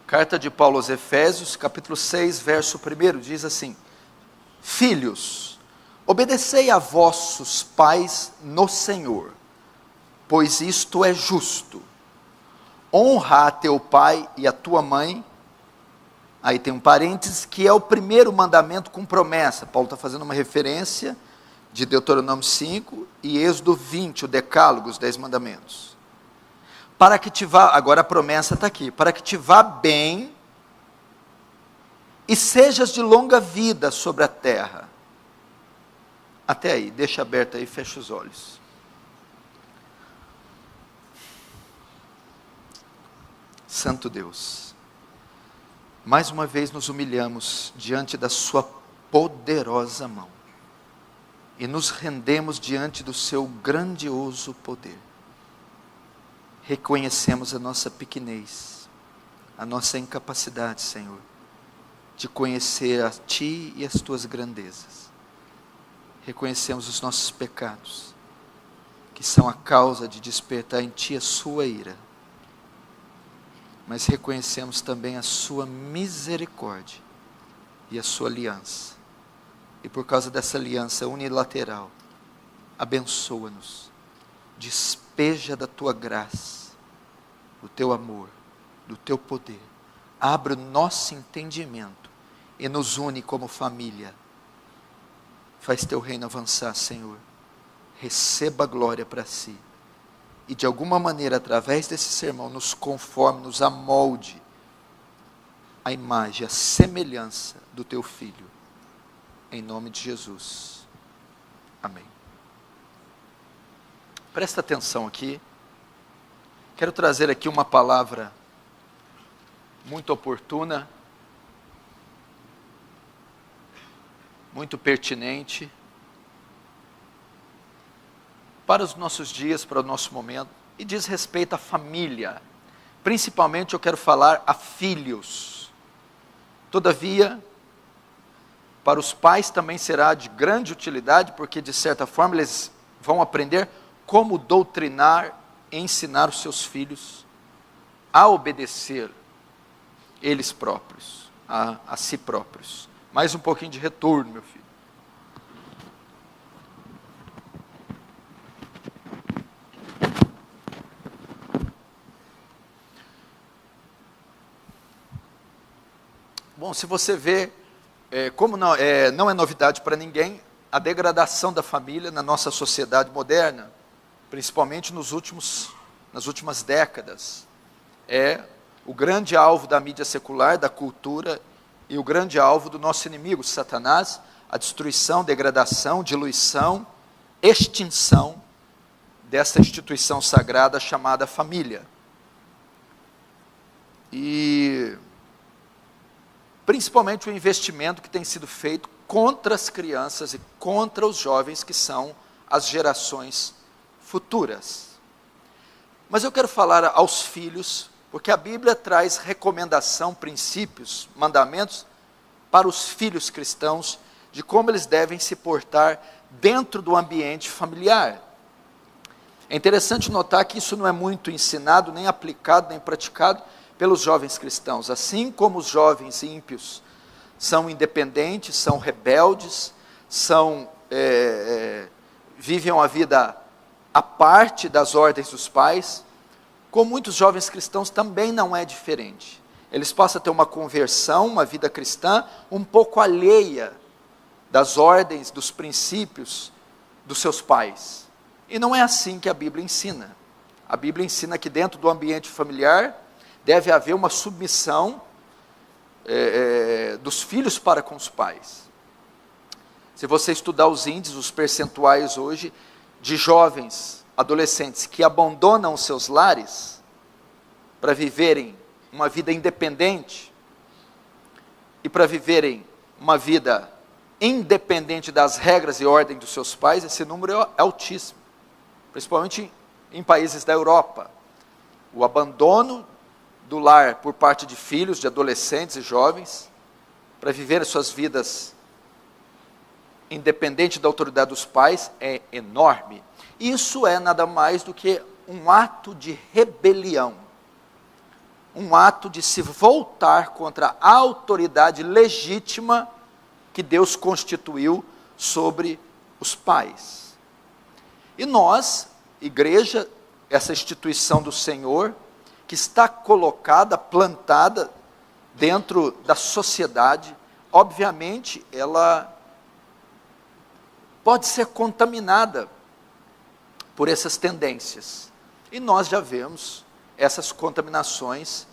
Carta de Paulo aos Efésios, capítulo 6, verso 1, diz assim: Filhos, obedecei a vossos pais no Senhor, pois isto é justo. Honra a teu pai e a tua mãe. Aí tem um parênteses, que é o primeiro mandamento com promessa. Paulo está fazendo uma referência de Deuteronômio 5 e Êxodo 20, o decálogo, os 10 mandamentos. Para que te vá, agora a promessa está aqui, para que te vá bem e sejas de longa vida sobre a terra. Até aí, deixa aberto aí, fecha os olhos. Santo Deus, mais uma vez nos humilhamos diante da sua poderosa mão e nos rendemos diante do seu grandioso poder. Reconhecemos a nossa pequenez, a nossa incapacidade, Senhor, de conhecer a Ti e as Tuas grandezas. Reconhecemos os nossos pecados, que são a causa de despertar em Ti a Sua ira. Mas reconhecemos também a Sua misericórdia e a Sua aliança. E por causa dessa aliança unilateral, abençoa-nos, despeja da Tua graça, do Teu amor, do Teu poder. Abre o nosso entendimento e nos une como família. Faz Teu reino avançar, Senhor. Receba a glória para Si. E de alguma maneira, através desse sermão, nos conforme, nos amolde a imagem, a semelhança do Teu Filho. Em nome de Jesus. Amém. Presta atenção aqui. Quero trazer aqui uma palavra muito oportuna, muito pertinente para os nossos dias, para o nosso momento, e diz respeito à família. Principalmente eu quero falar a filhos. Todavia, para os pais também será de grande utilidade, porque de certa forma eles vão aprender como doutrinar e ensinar os seus filhos a obedecer eles próprios, a si próprios. Mais um pouquinho de retorno, meu filho. Bom, se você vê, como não é novidade para ninguém, a degradação da família na nossa sociedade moderna, principalmente nas últimas décadas, é o grande alvo da mídia secular, da cultura, e o grande alvo do nosso inimigo, Satanás, a destruição, degradação, diluição, extinção dessa instituição sagrada chamada família. E principalmente o investimento que tem sido feito contra as crianças e contra os jovens, que são as gerações futuras. Mas eu quero falar aos filhos, porque a Bíblia traz recomendação, princípios, mandamentos para os filhos cristãos, de como eles devem se portar dentro do ambiente familiar. É interessante notar que isso não é muito ensinado, nem aplicado, nem praticado pelos jovens cristãos. Assim como os jovens ímpios são independentes, são rebeldes, vivem uma vida à parte das ordens dos pais, com muitos jovens cristãos também não é diferente. Eles passam a ter uma conversão, uma vida cristã, um pouco alheia das ordens, dos princípios dos seus pais. E não é assim que a Bíblia ensina. A Bíblia ensina que dentro do ambiente familiar deve haver uma submissão dos filhos para com os pais. Se você estudar os índices, os percentuais hoje, de jovens, adolescentes que abandonam os seus lares para viverem uma vida independente e para viverem uma vida independente das regras e ordem dos seus pais, esse número é altíssimo, principalmente em países da Europa. O abandono do lar por parte de filhos, de adolescentes e jovens, para viver as suas vidas independente da autoridade dos pais, é enorme. Isso é nada mais do que um ato de rebelião. um ato de se voltar contra a autoridade legítima que Deus constituiu sobre os pais. E nós, igreja, essa instituição do Senhor, que está colocada, plantada dentro da sociedade, obviamente ela pode ser contaminada por essas tendências. E nós já vemos essas contaminações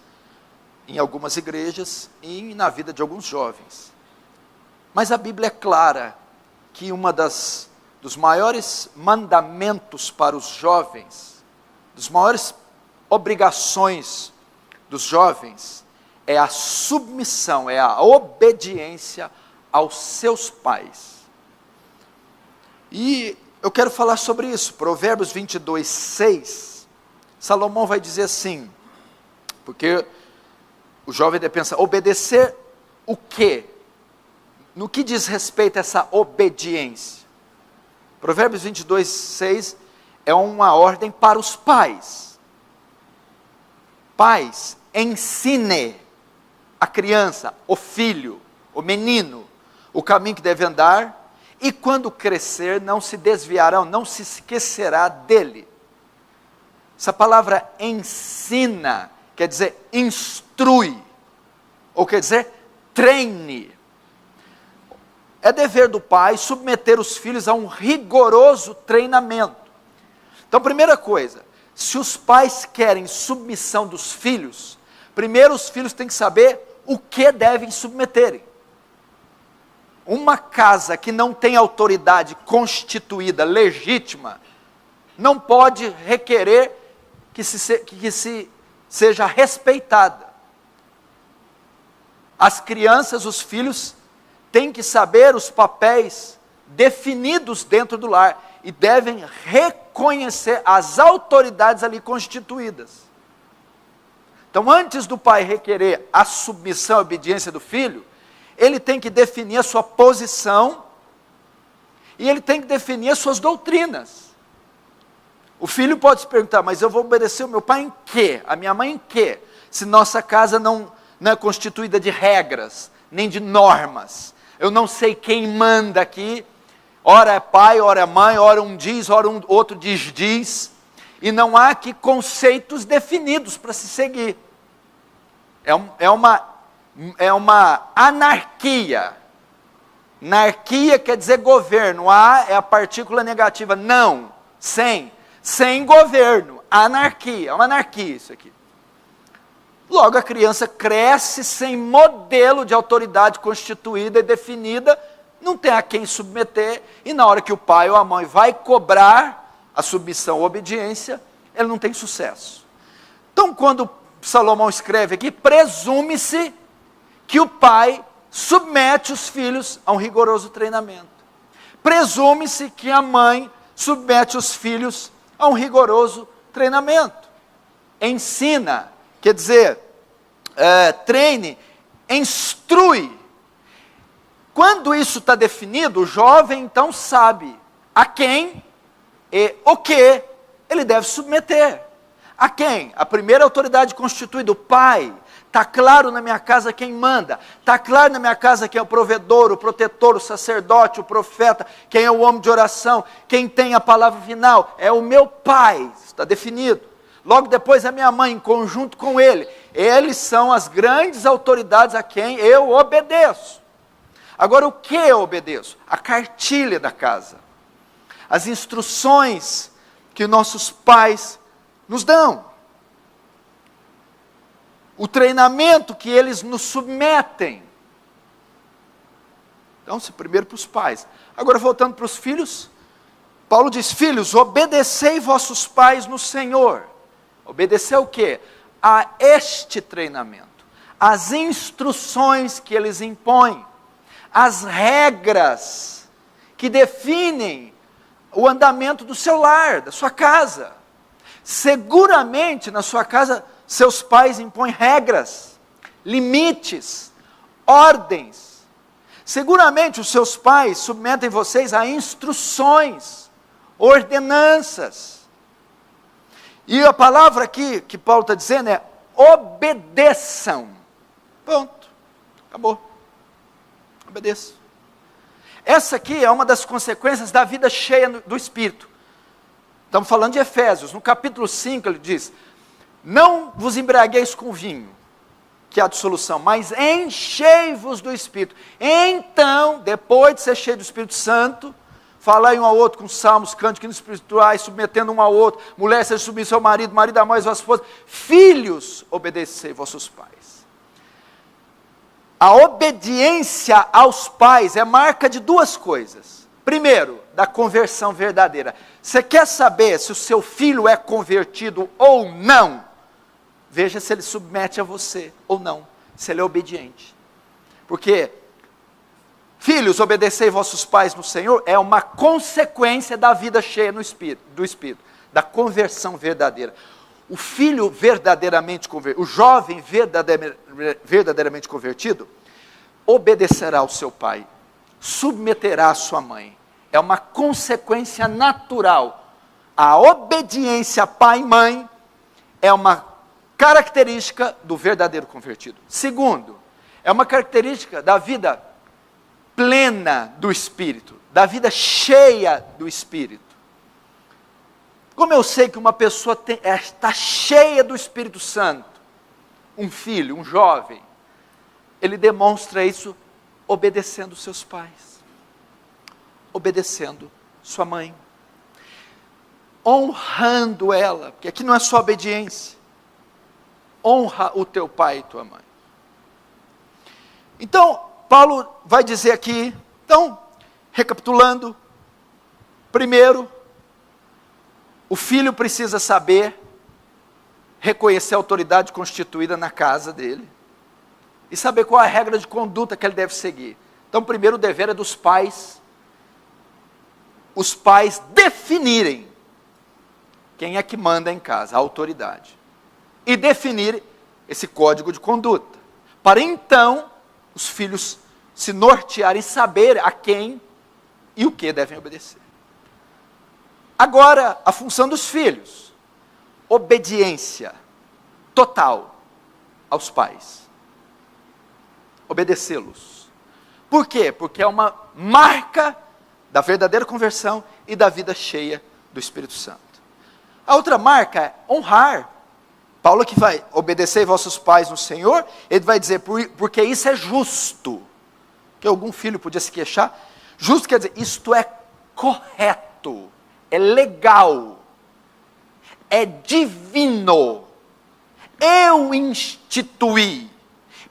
em algumas igrejas e na vida de alguns jovens. Mas a Bíblia é clara que uma dos maiores mandamentos para os jovens, das maiores obrigações dos jovens, é a submissão, é a obediência aos seus pais. E eu quero falar sobre isso. Provérbios 22, 6, Salomão vai dizer assim, porque o jovem deve pensar, obedecer o quê? No que diz respeito a essa obediência? Provérbios 22, 6 é uma ordem para os pais. Pais, ensine a criança, o filho, o menino, o caminho que deve andar, e quando crescer não se desviarão, não se esquecerá dele. Essa palavra ensina, quer dizer instrui, ou quer dizer treine. É dever do pai submeter os filhos a um rigoroso treinamento. Então, primeira coisa, se os pais querem submissão dos filhos, primeiro os filhos têm que saber o que devem submeterem. Uma casa que não tem autoridade constituída, legítima, não pode requerer que se seja respeitada. As crianças, os filhos, têm que saber os papéis definidos dentro do lar e devem reconhecer as autoridades ali constituídas. Então, antes do pai requerer a submissão e a obediência do filho, ele tem que definir a sua posição e ele tem que definir as suas doutrinas. O filho pode se perguntar, mas eu vou obedecer o meu pai em quê? A minha mãe em quê? Se nossa casa não é constituída de regras, nem de normas. Eu não sei quem manda aqui. Ora é pai, ora é mãe, ora um diz, ora outro diz. E não há aqui conceitos definidos para se seguir. É uma anarquia. Anarquia quer dizer governo. A é a partícula negativa. Não, sem governo. Anarquia, é uma anarquia isso aqui. Logo a criança cresce sem modelo de autoridade constituída e definida, não tem a quem submeter, e na hora que o pai ou a mãe vai cobrar a submissão ou obediência, ele não tem sucesso. Então quando Salomão escreve aqui, presume-se que o pai submete os filhos a um rigoroso treinamento. Presume-se que a mãe submete os filhos a um rigoroso treinamento. Ensina, quer dizer, treine, instrui. Quando isso está definido, o jovem então sabe a quem e o que ele deve submeter. A quem? A primeira autoridade constituída, o pai. Está claro na minha casa quem manda. Está claro na minha casa quem é o provedor, o protetor, o sacerdote, o profeta, quem é o homem de oração, quem tem a palavra final. É o meu pai, está definido. Logo depois a minha mãe, em conjunto com ele. Eles são as grandes autoridades a quem eu obedeço. Agora, o que eu obedeço? A cartilha da casa. As instruções que nossos pais nos dão. O treinamento que eles nos submetem. Então, primeiro para os pais. Agora, voltando para os filhos, Paulo diz, filhos, obedecei vossos pais no Senhor. Obedecer o quê? A este treinamento. As instruções que eles impõem. As regras que definem o andamento do seu lar, da sua casa. Seguramente na sua casa seus pais impõem regras, limites, ordens. Seguramente os seus pais submetem vocês a instruções, ordenanças. E a palavra aqui que Paulo está dizendo é obedeçam. Pronto, acabou. Obedeçam. Essa aqui é uma das consequências da vida cheia do Espírito. Estamos falando de Efésios, no capítulo 5 ele diz, não vos embriagueis com vinho, que é a dissolução, mas enchei-vos do Espírito. Então, depois de ser cheio do Espírito Santo, falai um ao outro com salmos, cânticos espirituais, submetendo um ao outro, mulher seja submissa ao marido, marido amai as vossas esposas, filhos, obedecei vossos pais. A obediência aos pais é marca de duas coisas. Primeiro, da conversão verdadeira. Você quer saber se o seu filho é convertido ou não? Veja se ele submete a você ou não, se ele é obediente. Porque, filhos, obedecei vossos pais no Senhor, é uma consequência da vida cheia do Espírito, da conversão verdadeira. O filho verdadeiramente convertido, o jovem verdadeiramente convertido, obedecerá ao seu pai, submeterá a sua mãe. É uma consequência natural. A obediência a pai e mãe é uma característica do verdadeiro convertido. Segundo, é uma característica da vida plena do Espírito, da vida cheia do Espírito. Como eu sei que uma pessoa está cheia do Espírito Santo, um filho, um jovem, ele demonstra isso obedecendo seus pais, obedecendo sua mãe, honrando ela, porque aqui não é só obediência, honra o teu pai e tua mãe. Então, Paulo vai dizer aqui, então, recapitulando, primeiro, o filho precisa saber reconhecer a autoridade constituída na casa dele e saber qual é a regra de conduta que ele deve seguir. Então, primeiro, o dever é dos pais, os pais definirem quem é que manda em casa, a autoridade, e definir esse código de conduta, para então os filhos se nortearem, saber a quem e o que devem obedecer. Agora, a função dos filhos, obediência total aos pais, obedecê-los. Por quê? Porque é uma marca da verdadeira conversão e da vida cheia do Espírito Santo. A outra marca é honrar. Paulo que vai obedecer vossos pais no Senhor, ele vai dizer, porque isso é justo. Que algum filho podia se queixar. Justo quer dizer, isto é correto, é legal, é divino. Eu instituí,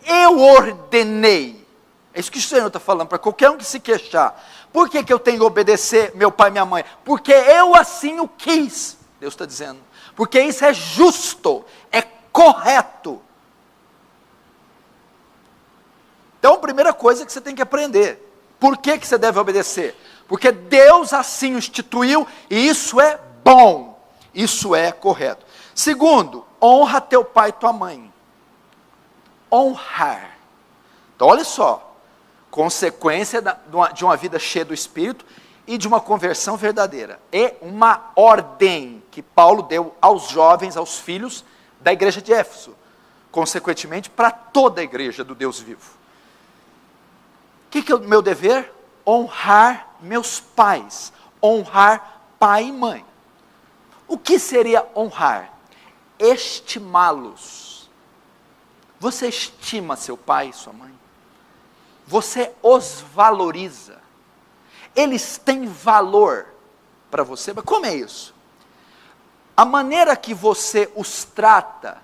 eu ordenei. É isso que o Senhor está falando para qualquer um que se queixar. Por que eu tenho que obedecer meu pai e minha mãe? Porque eu assim o quis. Deus está dizendo. Porque isso é justo, é correto. Então, a primeira coisa que você tem que aprender. Por que você deve obedecer? Porque Deus assim o instituiu e isso é bom. Isso é correto. Segundo, honra teu pai e tua mãe. Honrar. Então, olha só. Consequência de uma vida cheia do Espírito e de uma conversão verdadeira. É uma ordem que Paulo deu aos jovens, aos filhos da igreja de Éfeso. Consequentemente, para toda a igreja do Deus vivo. O que é o meu dever? Honrar meus pais. Honrar pai e mãe. O que seria honrar? Estimá-los. Você estima seu pai e sua mãe? Você os valoriza. Eles têm valor para você. Mas como é isso? A maneira que você os trata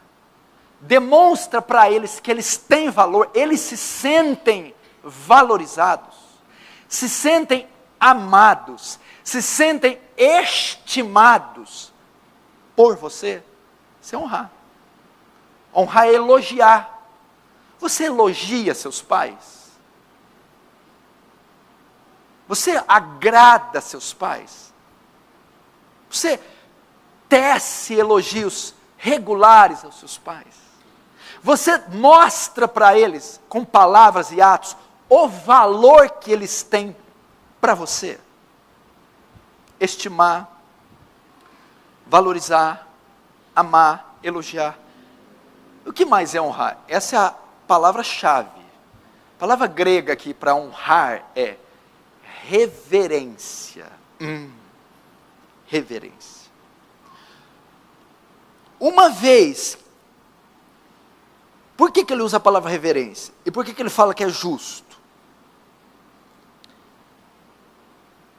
demonstra para eles que eles têm valor. Eles se sentem valorizados, se sentem amados, se sentem estimados por você. Isso é honrar. Honrar é elogiar. Você elogia seus pais? Você agrada seus pais? Você tece elogios regulares aos seus pais? Você mostra para eles, com palavras e atos, o valor que eles têm para você? Estimar, valorizar, amar, elogiar. O que mais é honrar? Essa é a palavra-chave. A palavra grega aqui para honrar é reverência. Reverência. Uma vez, por que ele usa a palavra reverência? E por que ele fala que é justo?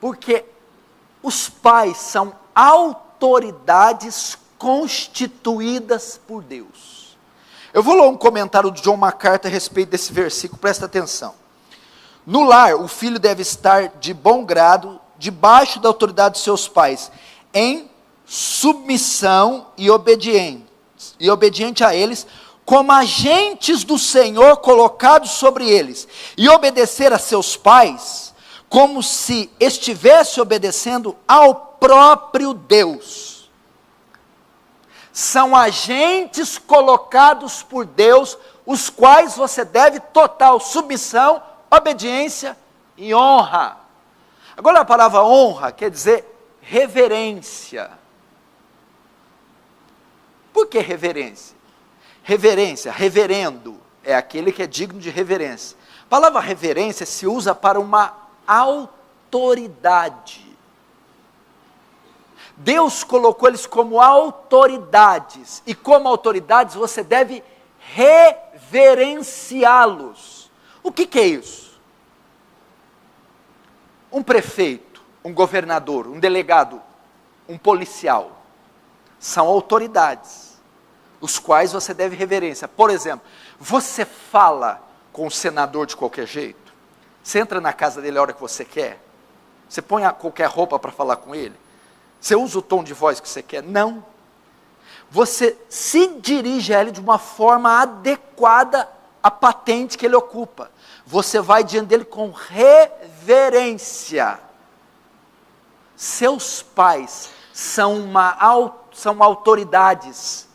Porque os pais são autoridades constituídas por Deus. Eu vou ler um comentário de John MacArthur a respeito desse versículo, presta atenção. No lar, o filho deve estar de bom grado, debaixo da autoridade de seus pais, em submissão e obediente a eles, como agentes do Senhor colocados sobre eles, e obedecer a seus pais, como se estivesse obedecendo ao próprio Deus. São agentes colocados por Deus, os quais você deve total submissão, obediência e honra. Agora a palavra honra quer dizer reverência. Por que reverência? Reverência, reverendo, é aquele que é digno de reverência. A palavra reverência se usa para uma autoridade. Deus colocou eles como autoridades, e como autoridades você deve reverenciá-los. O que é isso? Um prefeito, um governador, um delegado, um policial, são autoridades, os quais você deve reverência. Por exemplo, você fala com o senador de qualquer jeito? Você entra na casa dele a hora que você quer? Você põe qualquer roupa para falar com ele? Você usa o tom de voz que você quer? Não. Você se dirige a ele de uma forma adequada à patente que ele ocupa. Você vai diante dele com reverência. Seus pais são autoridades.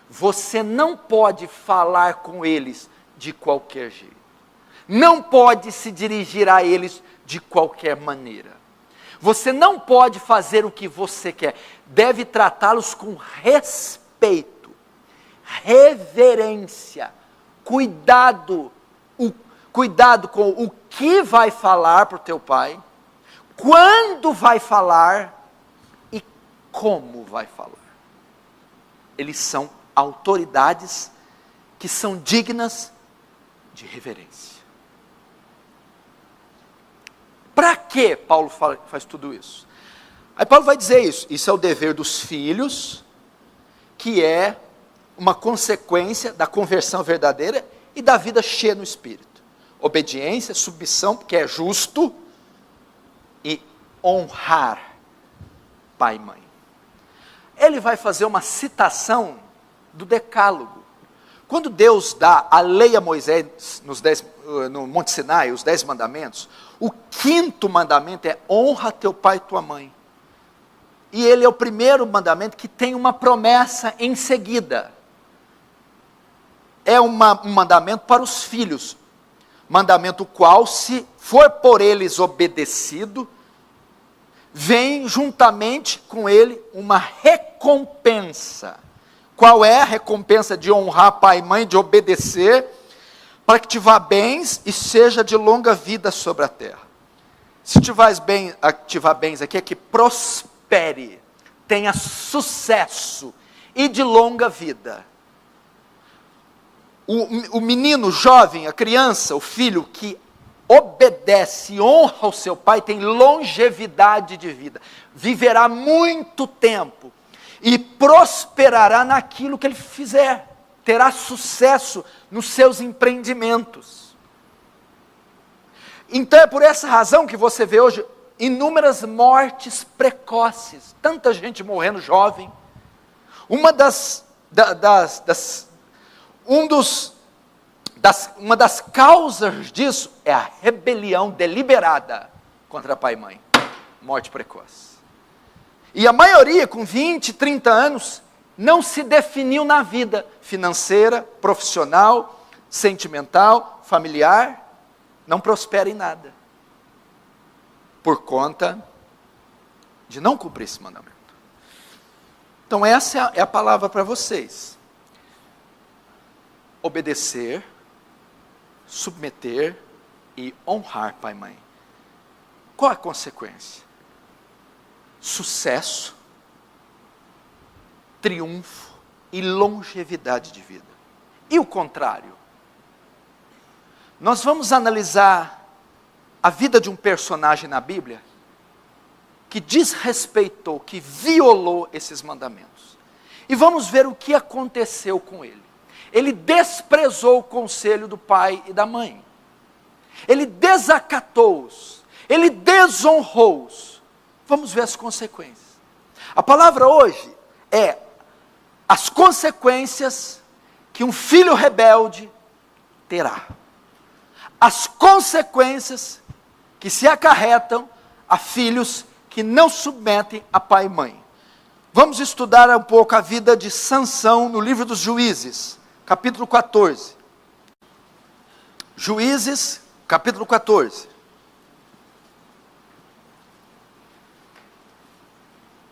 Você não pode falar com eles de qualquer jeito. Não pode se dirigir a eles de qualquer maneira. Você não pode fazer o que você quer. Deve tratá-los com respeito, reverência, cuidado com o que vai falar para o teu pai, quando vai falar e como vai falar. Eles são autoridades que são dignas de reverência. Para que Paulo faz tudo isso? Aí Paulo vai dizer isso é o dever dos filhos, que é uma consequência da conversão verdadeira e da vida cheia no Espírito. Obediência, submissão, porque é justo, e honrar pai e mãe. Ele vai fazer uma citação do Decálogo. Quando Deus dá a lei a Moisés no Monte Sinai, os 10 mandamentos, o 5º mandamento é honra teu pai e tua mãe. E ele é o primeiro mandamento que tem uma promessa em seguida. É um mandamento para os filhos. Mandamento qual, se for por eles obedecido, vem juntamente com ele uma recompensa. Qual é a recompensa de honrar pai e mãe, de obedecer, para que te vá bens e seja de longa vida sobre a terra. Se te vá bens aqui, é que prospere, tenha sucesso e de longa vida. O menino, o jovem, a criança, o filho que obedece e honra o seu pai, tem longevidade de vida, viverá muito tempo e prosperará naquilo que ele fizer, terá sucesso nos seus empreendimentos. Então é por essa razão que você vê hoje inúmeras mortes precoces, tanta gente morrendo jovem. Uma das causas disso é a rebelião deliberada contra pai e mãe, morte precoce. E a maioria, com 20, 30 anos, não se definiu na vida financeira, profissional, sentimental, familiar, não prospera em nada, por conta de não cumprir esse mandamento. Então essa é a palavra para vocês. obedecer, submeter e honrar pai e mãe. Qual a consequência? Sucesso, triunfo e longevidade de vida. E o contrário? Nós vamos analisar a vida de um personagem na Bíblia que desrespeitou, que violou esses mandamentos. E vamos ver o que aconteceu com ele. Ele desprezou o conselho do pai e da mãe. Ele desacatou-os. Ele desonrou-os. Vamos ver as consequências. A palavra hoje é as consequências que um filho rebelde terá. As consequências que se acarretam a filhos que não submetem a pai e mãe. Vamos estudar um pouco a vida de Sansão no livro dos Juízes, capítulo 14. Juízes, capítulo 14.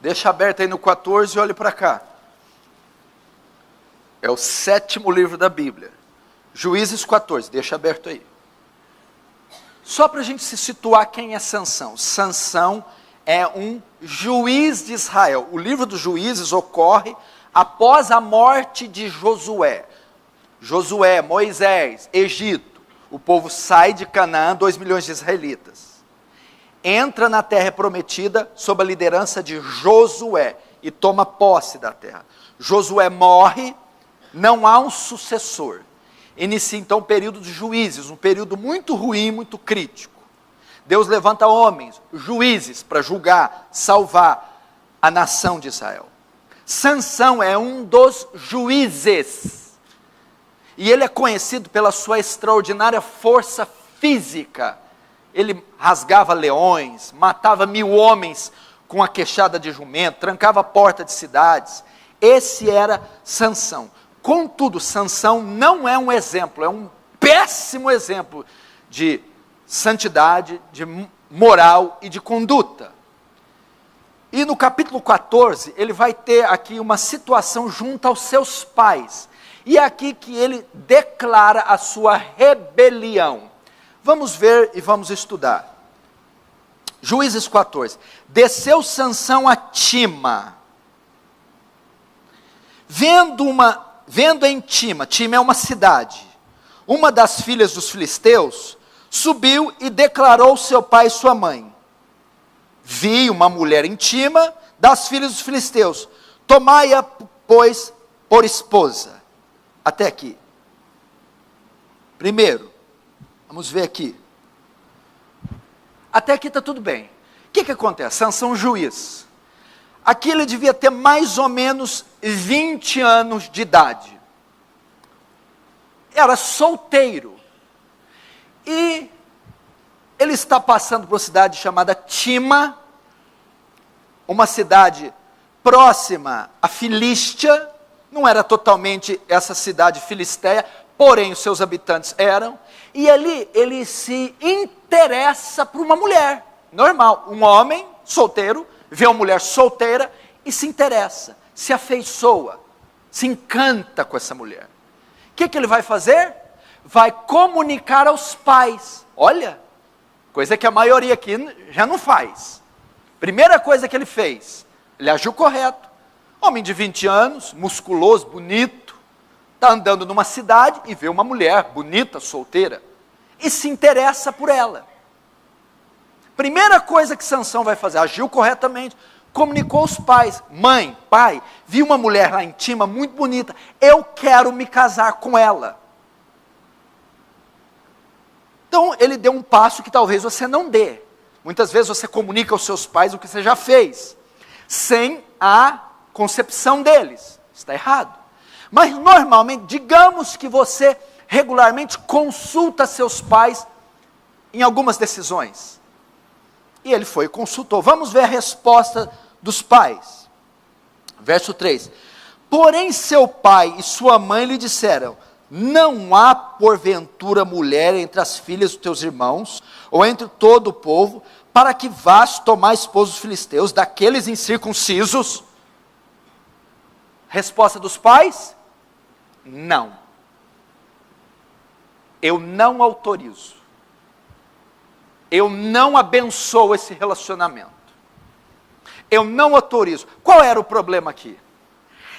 Deixa aberto aí no 14 e olhe para cá. É o 7º livro da Bíblia. Juízes 14, deixa aberto aí. Só para a gente se situar quem é Sansão. Sansão é um juiz de Israel. O livro dos Juízes ocorre após a morte de Josué. Josué, Moisés, Egito. O povo sai de Canaã, 2 milhões de israelitas. Entra na terra prometida sob a liderança de Josué e toma posse da terra. Josué morre, não há um sucessor. Inicia então o período dos juízes, um período muito ruim, muito crítico. Deus levanta homens, juízes, para julgar, salvar a nação de Israel. Sansão é um dos juízes. E ele é conhecido pela sua extraordinária força física. Ele rasgava leões, matava 1000 homens com a queixada de jumento, trancava a porta de cidades. Esse era Sansão. Contudo, Sansão não é um exemplo, é um péssimo exemplo de santidade, de moral e de conduta. E no capítulo 14, ele vai ter aqui uma situação junto aos seus pais. E é aqui que ele declara a sua rebelião. Vamos ver e vamos estudar. Juízes 14. Desceu Sansão a Tima. Vendo em Tima é uma cidade, uma das filhas dos filisteus, subiu e declarou ao seu pai e sua mãe: vi uma mulher em Tima das filhas dos filisteus, tomai-a, pois, por esposa. Até aqui. Primeiro, vamos ver aqui. Até aqui está tudo bem. O que acontece? Sansão juiz. Aqui ele devia ter mais ou menos 20 anos de idade. Era solteiro. E ele está passando por uma cidade chamada Tima, uma cidade próxima à Filístia. Não era totalmente essa cidade filisteia, porém os seus habitantes eram. E ali ele se interessa por uma mulher, normal. Um homem solteiro vê uma mulher solteira e se interessa, se afeiçoa, se encanta com essa mulher. O que ele vai fazer? Vai comunicar aos pais. Olha, coisa que a maioria aqui já não faz. Primeira coisa que ele fez, ele agiu correto. Homem de 20 anos, musculoso, bonito, está andando numa cidade e vê uma mulher bonita, solteira, e se interessa por ela. Primeira coisa que Sansão vai fazer, agiu corretamente, comunicou aos pais: mãe, pai, vi uma mulher lá em Tima, muito bonita, eu quero me casar com ela. Então ele deu um passo que talvez você não dê. Muitas vezes você comunica aos seus pais o que você já fez, sem a concepção deles. Está errado. Mas normalmente, digamos que você regularmente consulta seus pais em algumas decisões. E ele foi e consultou. Vamos ver a resposta dos pais. Verso 3. Porém seu pai e sua mãe lhe disseram: não há porventura mulher entre as filhas dos teus irmãos, ou entre todo o povo, para que vás tomar esposa dos filisteus, daqueles incircuncisos? Resposta dos pais: não. eu não autorizo. Eu não abençoo esse relacionamento. Eu não autorizo. Qual era o problema aqui?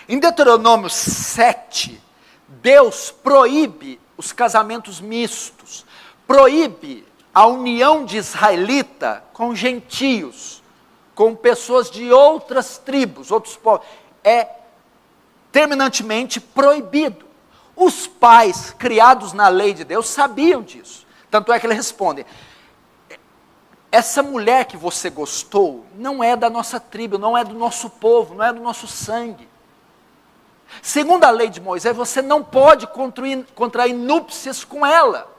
Em Deuteronômio 7, Deus proíbe os casamentos mistos, proíbe a união de israelita com gentios, com pessoas de outras tribos, outros povos. É terminantemente proibido. Os pais criados na lei de Deus sabiam disso. Tanto é que eles respondem: essa mulher que você gostou não é da nossa tribo, não é do nosso povo, não é do nosso sangue. Segundo a lei de Moisés, você não pode contrair núpcias com ela.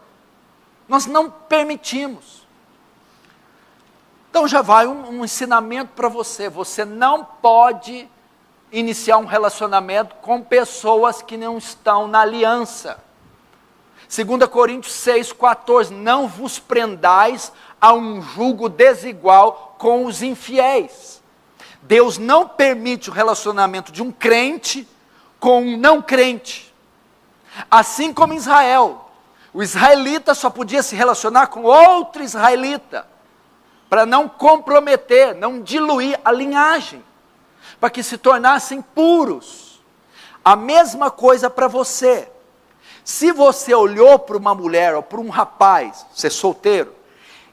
Nós não permitimos. Então já vai um ensinamento para você. Você não pode iniciar um relacionamento com pessoas que não estão na aliança. 2 Coríntios 6,14, não vos prendais a um jugo desigual com os infiéis. Deus não permite o relacionamento de um crente com um não crente. Assim como Israel, o israelita só podia se relacionar com outro israelita, para não comprometer, não diluir a linhagem, para que se tornassem puros. A mesma coisa para você. Se você olhou para uma mulher ou para um rapaz, você é solteiro,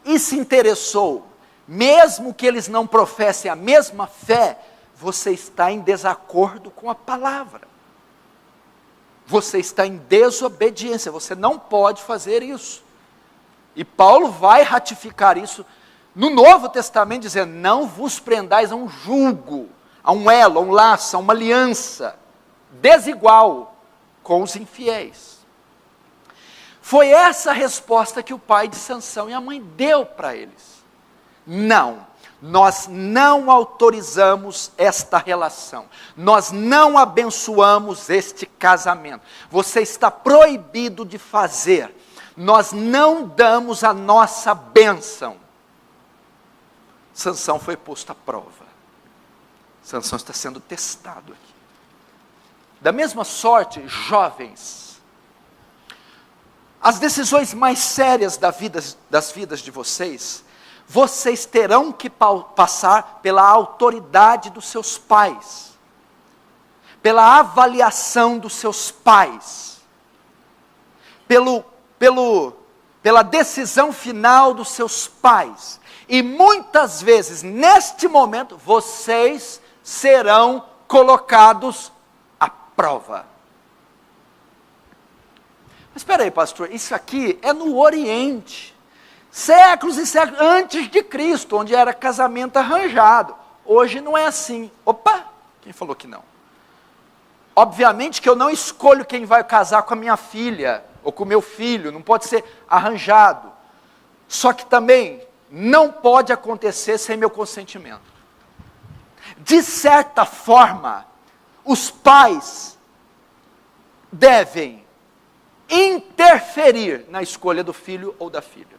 e se interessou, mesmo que eles não professem a mesma fé, você está em desacordo com a palavra. Você está em desobediência, você não pode fazer isso. E Paulo vai ratificar isso no Novo Testamento, dizendo: não vos prendais a um jugo, a um elo, a um laço, a uma aliança desigual com os infiéis. Foi essa a resposta que o pai de Sansão e a mãe deu para eles. Não, nós não autorizamos esta relação, nós não abençoamos este casamento, você está proibido de fazer, nós não damos a nossa bênção. Sansão foi posto à prova, Sansão está sendo testado aqui. Da mesma sorte, jovens, as decisões mais sérias das vidas de vocês terão que passar pela autoridade dos seus pais, pela avaliação dos seus pais, pela decisão final dos seus pais. E muitas vezes, neste momento, vocês serão colocados à prova. Mas espera aí, pastor, isso aqui é no Oriente, séculos e séculos antes de Cristo, onde era casamento arranjado. Hoje não é assim. Opa, quem falou que não? Obviamente que eu não escolho quem vai casar com a minha filha, ou com o meu filho, não pode ser arranjado. Só que também não pode acontecer sem meu consentimento. De certa forma, os pais devem interferir na escolha do filho ou da filha.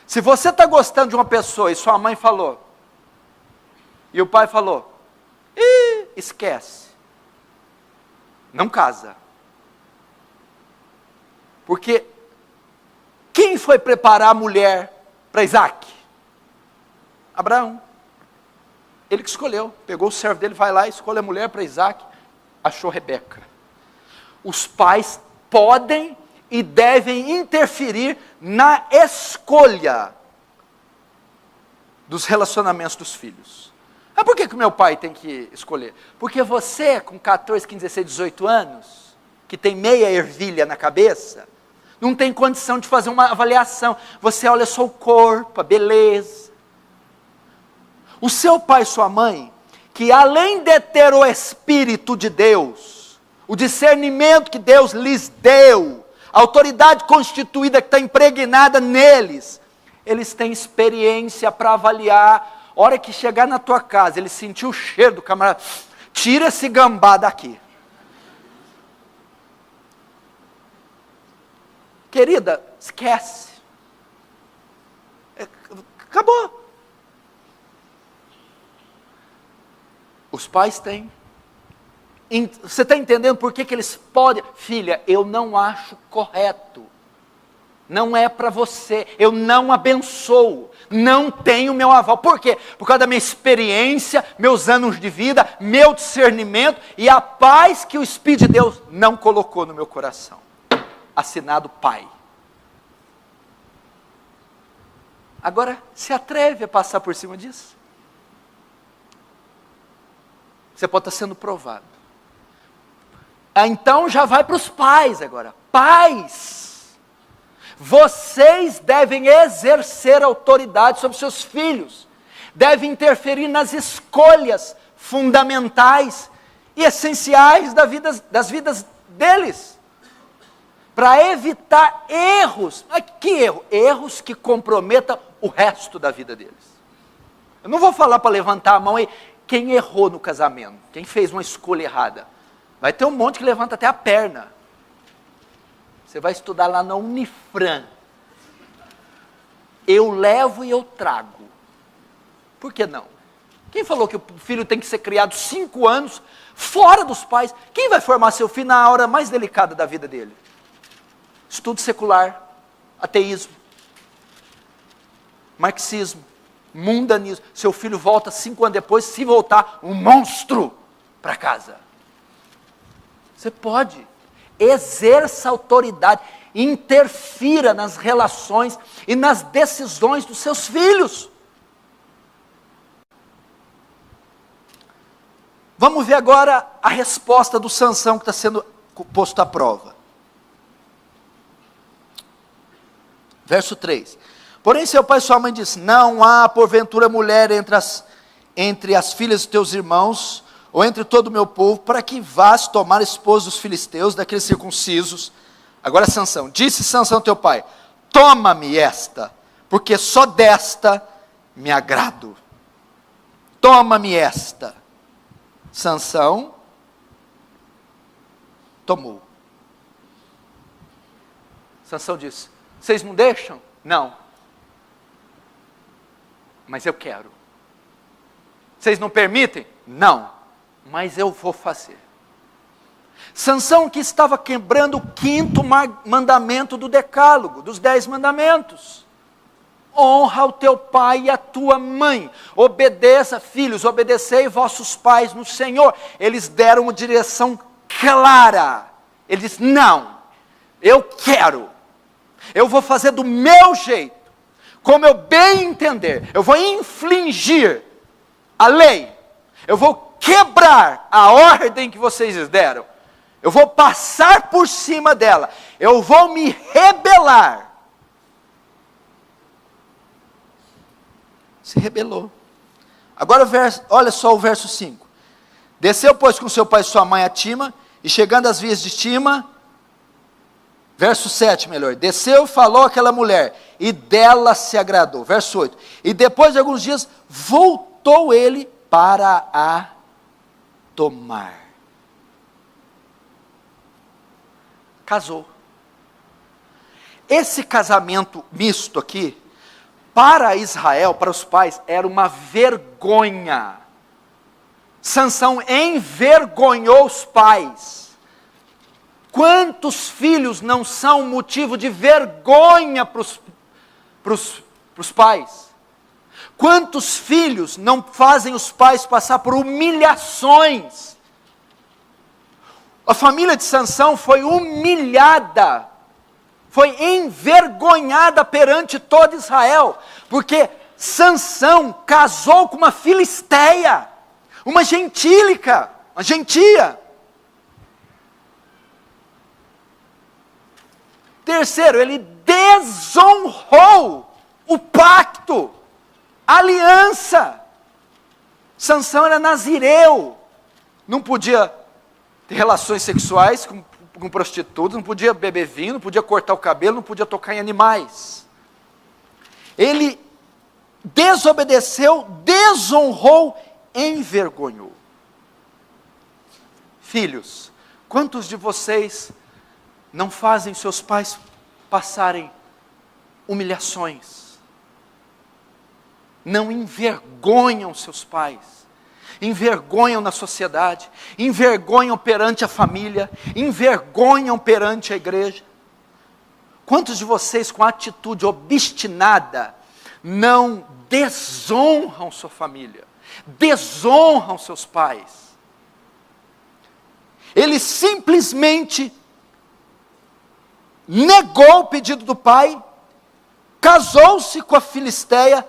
Se você está gostando de uma pessoa e sua mãe falou, e o pai falou, esquece, não casa. Porque quem foi preparar a mulher para Isaac? Abraão. Ele que escolheu, pegou o servo dele, vai lá e escolhe a mulher para Isaac, achou Rebeca. Os pais podem e devem interferir na escolha dos relacionamentos dos filhos. Mas por que o meu pai tem que escolher? Porque você, com 14, 15, 16, 18 anos, que tem meia ervilha na cabeça, não tem condição de fazer uma avaliação. Você olha só o corpo, a beleza. O seu pai e sua mãe, que além de ter o Espírito de Deus, o discernimento que Deus lhes deu, a autoridade constituída que está impregnada neles, eles têm experiência para avaliar. A hora que chegar na tua casa, ele sentiu o cheiro do camarada, tira esse gambá daqui. Querida, esquece. Acabou. Os pais têm. Você está entendendo por que eles podem? Filha, eu não acho correto Não é para você, eu não abençoo, não tenho meu aval. Por quê? Por causa da minha experiência, meus anos de vida, meu discernimento e a paz que o Espírito de Deus não colocou no meu coração. Assinado pai. Agora, se atreve a passar por cima disso? Você pode estar sendo provado. Então já vai para os pais agora. Pais, vocês devem exercer autoridade sobre seus filhos. Devem interferir nas escolhas fundamentais e essenciais das vidas deles. Para evitar erros. Mas que erro? Erros que comprometam o resto da vida deles. Eu não vou falar para levantar a mão aí quem errou no casamento, quem fez uma escolha errada. Vai ter um monte que levanta até a perna. Você vai estudar lá na Unifran. Eu levo e eu trago. Por que não? Quem falou que o filho tem que ser criado 5 anos fora dos pais? Quem vai formar seu filho na hora mais delicada da vida dele? Estudo secular, ateísmo, marxismo, mundanismo. Seu filho volta 5 anos depois, se voltar, um monstro para casa. Você pode, exerça autoridade, interfira nas relações e nas decisões dos seus filhos. Vamos ver agora a resposta do Sansão que está sendo posto à prova. Verso 3. Porém seu pai e sua mãe disse, não há porventura mulher entre as filhas de teus irmãos, ou entre todo o meu povo, para que vás tomar esposa dos filisteus, daqueles circuncisos. Agora Sansão, disse Sansão teu pai, toma-me esta, porque só desta me agrado. Toma-me esta. Sansão tomou. Sansão disse, vocês não deixam? Não. Mas eu quero. Vocês não permitem? Não. Mas eu vou fazer. Sansão que estava quebrando o 5º mandamento do decálogo, dos 10 mandamentos. Honra o teu pai e a tua mãe. Obedeça, filhos, obedecei vossos pais no Senhor. Eles deram uma direção clara. Ele disse, não, eu quero. Eu vou fazer do meu jeito, como eu bem entender. Eu vou infligir a lei. Eu vou quebrar a ordem que vocês deram. Eu vou passar por cima dela. Eu vou me rebelar. Se rebelou. Agora olha só o verso 5. Desceu, pois, com seu pai e sua mãe a Tima, e chegando às vias de Tima, verso 7 melhor, desceu, falou àquela mulher, e dela se agradou. Verso 8, e depois de alguns dias, voltou ele para a tomar. Casou. Esse casamento misto aqui, para Israel, para os pais, era uma vergonha. Sansão envergonhou os pais. Quantos filhos não são motivo de vergonha para os pais? Quantos filhos não fazem os pais passar por humilhações? A família de Sansão foi humilhada, foi envergonhada perante todo Israel, porque Sansão casou com uma filisteia, uma gentílica, uma gentia. Terceiro, ele desonrou o pacto, a aliança. Sansão era nazireu, não podia ter relações sexuais com prostitutas, não podia beber vinho, não podia cortar o cabelo, não podia tocar em animais. Ele desobedeceu, desonrou, envergonhou. Filhos, quantos de vocês não fazem seus pais passarem humilhações? Não envergonham seus pais? Envergonham na sociedade, envergonham perante a família, envergonham perante a igreja. Quantos de vocês com atitude obstinada não desonram sua família, desonram seus pais? Ele simplesmente negou o pedido do pai, casou-se com a filisteia,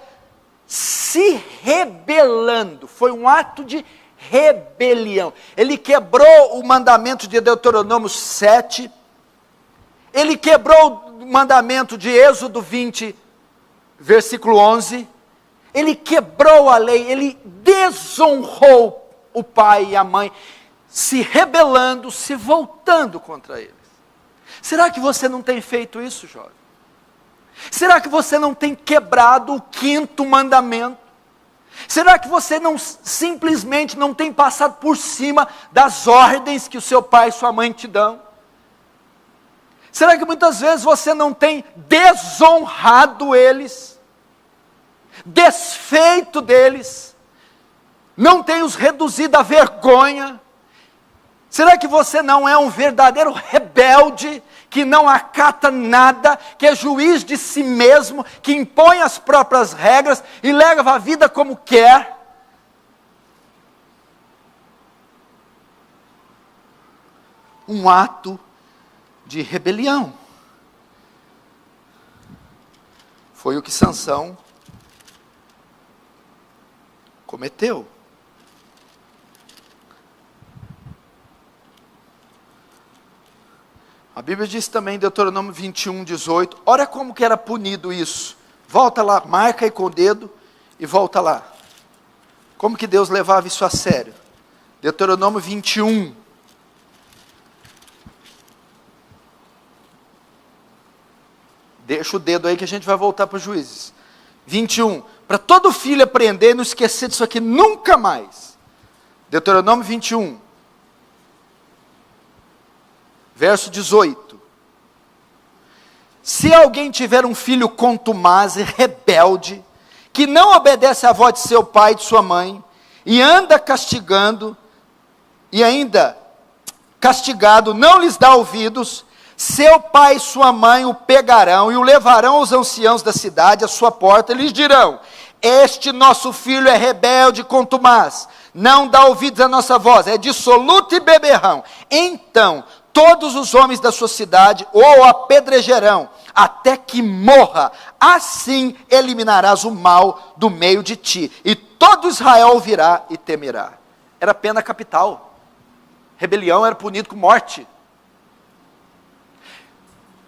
se rebelando. Foi um ato de rebelião. Ele quebrou o mandamento de Deuteronômio 7, ele quebrou o mandamento de Êxodo 20, versículo 11, ele quebrou a lei, ele desonrou o pai e a mãe, se rebelando, se voltando contra eles. Será que você não tem feito isso, jovem? Será que você não tem quebrado o 5º mandamento? Será que você não simplesmente não tem passado por cima das ordens que o seu pai e sua mãe te dão? Será que muitas vezes você não tem desonrado eles, desfeito deles, não tem os reduzido à vergonha? Será que você não é um verdadeiro rebelde, que não acata nada, que é juiz de si mesmo, que impõe as próprias regras e leva a vida como quer? Um ato de rebelião. Foi o que Sansão cometeu. A Bíblia diz também em Deuteronômio 21, 18, olha como que era punido isso. Volta lá, marca aí com o dedo e volta lá. Como que Deus levava isso a sério? Deuteronômio 21. Deixa o dedo aí que a gente vai voltar para os Juízes. 21. Para todo filho aprender e não esquecer disso aqui nunca mais. Deuteronômio 21. Verso 18. Se alguém tiver um filho contumaz e rebelde, que não obedece à voz de seu pai e de sua mãe, e anda castigando, e ainda castigado não lhes dá ouvidos, seu pai e sua mãe o pegarão e o levarão aos anciãos da cidade, à sua porta, e lhes dirão: este nosso filho é rebelde e contumaz, não dá ouvidos à nossa voz, é dissoluto e beberrão. Então todos os homens da sua cidade o apedrejarão, até que morra. Assim eliminarás o mal do meio de ti, e todo Israel ouvirá e temerá. Era pena capital. Rebelião era punido com morte.